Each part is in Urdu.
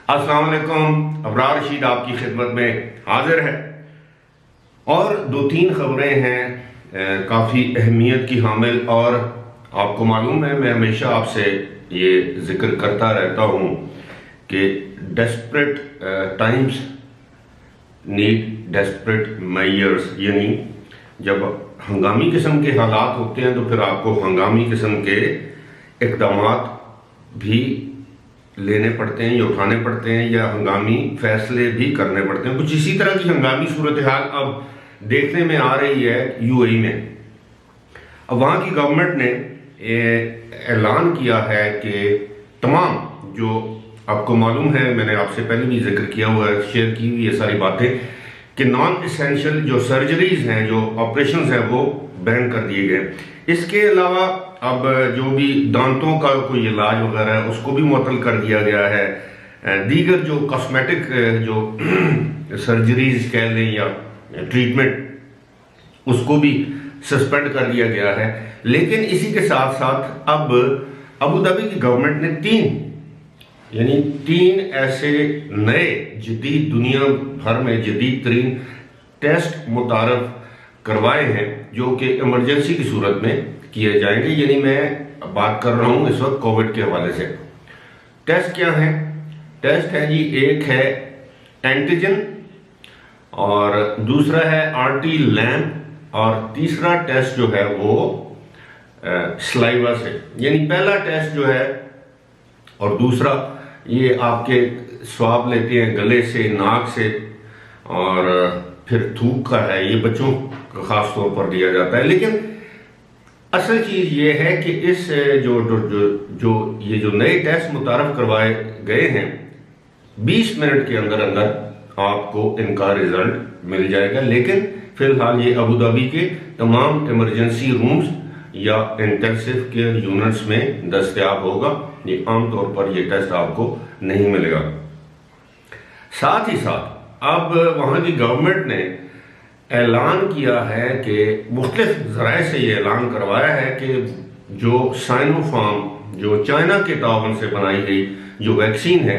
السلام علیکم، ابرار رشید آپ کی خدمت میں حاضر ہے اور دو تین خبریں ہیں کافی اہمیت کی حامل، اور آپ کو معلوم ہے میں ہمیشہ آپ سے یہ ذکر کرتا رہتا ہوں کہ desperate Times need desperate measures, یعنی جب ہنگامی قسم کے حالات ہوتے ہیں تو پھر آپ کو ہنگامی قسم کے اقدامات بھی لینے پڑتے ہیں یا اٹھانے پڑتے ہیں یا ہنگامی فیصلے بھی کرنے پڑتے ہیں۔ کچھ اسی طرح کی ہنگامی صورتحال اب دیکھنے میں آ رہی ہے یو اے ای میں۔ اب وہاں کی گورنمنٹ نے اعلان کیا ہے کہ تمام جو آپ کو معلوم ہے، میں نے آپ سے پہلے بھی ذکر کیا ہوا ہے، شیئر کی ہوئی یہ ساری باتیں، کہ نان اسینشل جو سرجریز ہیں، جو آپریشنز ہیں، وہ بین کر دیے گئے۔ اس کے علاوہ اب جو بھی دانتوں کا کوئی علاج وغیرہ ہے اس کو بھی معطل کر دیا گیا ہے۔ دیگر جو کاسمیٹک جو سرجریز کہہ لیں یا ٹریٹمنٹ، اس کو بھی سسپینڈ کر دیا گیا ہے۔ لیکن اسی کے ساتھ ساتھ اب ابوظہبی کی گورنمنٹ نے تین ایسے نئے جدید، دنیا بھر میں جدید ترین ٹیسٹ متعارف کروائے ہیں جو کہ ایمرجنسی کی صورت میں کیے جائیں گے۔ یعنی میں بات کر رہا ہوں اس وقت کووڈ کے حوالے سے۔ ٹیسٹ کیا ہیں؟ ٹیسٹ ہے جی، ایک ہے اینٹیجن، اور دوسرا ہے آر ٹی لیمپ، اور تیسرا ٹیسٹ جو ہے وہ سلائیوا سے۔ یعنی پہلا ٹیسٹ جو ہے اور دوسرا یہ آپ کے سواب لیتے ہیں گلے سے، ناک سے، اور پھر تھوک کا ہے، یہ بچوں کو خاص طور پر دیا جاتا ہے۔ لیکن اصل چیز یہ ہے کہ اس جو نئے ٹیسٹ متعارف کروائے گئے ہیں، 20 منٹ کے اندر اندر آپ کو ان کا رزلٹ مل جائے گا۔ لیکن فی الحال یہ ابوظہبی کے تمام ایمرجنسی رومز یا انٹینسیو کیئر یونٹس میں دستیاب ہوگا۔ یہ عام طور پر یہ ٹیسٹ آپ کو نہیں ملے گا۔ ساتھ ہی ساتھ اب وہاں کی گورنمنٹ نے اعلان کیا ہے کہ مختلف ذرائع سے یہ اعلان کروایا ہے کہ جو سائنو فارم، جو چائنا کے تعاون سے بنائی گئی جو ویکسین ہے،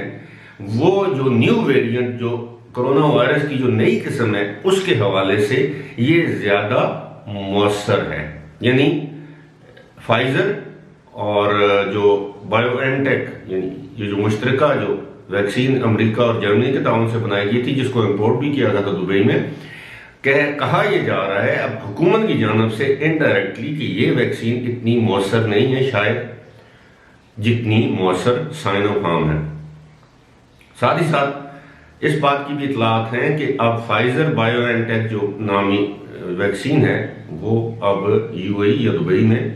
وہ جو نیو ویریئنٹ، جو کرونا وائرس کی جو نئی قسم ہے، اس کے حوالے سے یہ زیادہ مؤثر ہے۔ یعنی فائزر اور جو بایو این ٹیک، یعنی یہ جو مشترکہ جو ویکسین امریکہ اور جرمنی کے تعاون سے بنائی گئی تھی، جس کو امپورٹ بھی کیا گیا تھا دبئی میں، کہا یہ جا رہا ہے اب حکومت کی جانب سے انڈائریکٹلی کہ یہ ویکسین اتنی مؤثر نہیں ہے شاید جتنی مؤثر سائنو فارم ہے۔ ساتھ ہی ساتھ اس بات کی بھی اطلاعات ہیں کہ اب فائزر بایو این ٹیک جو نامی ویکسین ہے، وہ اب یو اے ای یا دبئی میں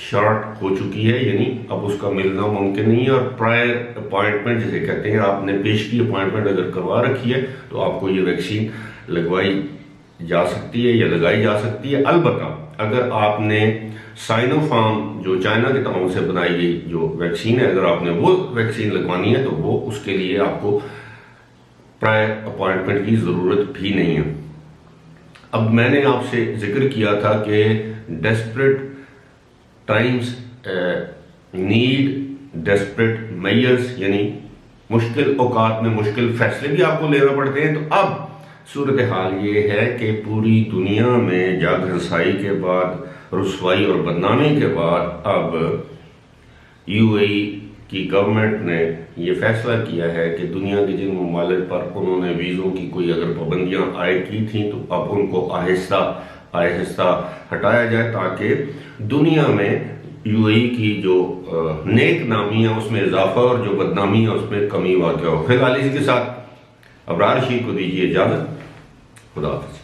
شارٹ ہو چکی ہے، یعنی اب اس کا ملنا ممکن نہیں ہے۔ اور پرائر اپوائنٹمنٹ جسے کہتے ہیں، آپ نے پیشگی اپوائنٹمنٹ اگر کروا رکھی ہے تو آپ کو یہ ویکسین لگوائی جا سکتی ہے یا لگائی جا سکتی ہے۔ البتہ اگر آپ نے سائنو فارم جو چائنا کے تعاون سے بنائی گئی جو ویکسین ہے، اگر آپ نے وہ ویکسین لگوانی ہے تو وہ اس کے لیے آپ کو پرائر اپوائنٹمنٹ کی ضرورت بھی نہیں ہے۔ اب میں نے آپ سے ذکر کیا تھا کہ desperate Times need desperate measures, یعنی مشکل اوقات میں مشکل فیصلے بھی آپ کو لینا پڑتے ہیں۔ تو اب صورتحال یہ ہے کہ پوری دنیا میں جاگ رسائی کے بعد، رسوائی اور بدنامی کے بعد، اب یو اے ای کی گورنمنٹ نے یہ فیصلہ کیا ہے کہ دنیا کے جن ممالک پر انہوں نے ویزوں کی کوئی اگر پابندیاں عائد کی تھیں تو اب ان کو آہستہ آہستہ ہٹایا جائے، تاکہ دنیا میں یو اے ای کی جو نیک نامی ہے اس میں اضافہ اور جو بدنامی ہے اس میں کمی واقع ہو۔ فی الحال اسی کے ساتھ ابرار رشید کو دیجیے اجازت۔ خدا حافظ۔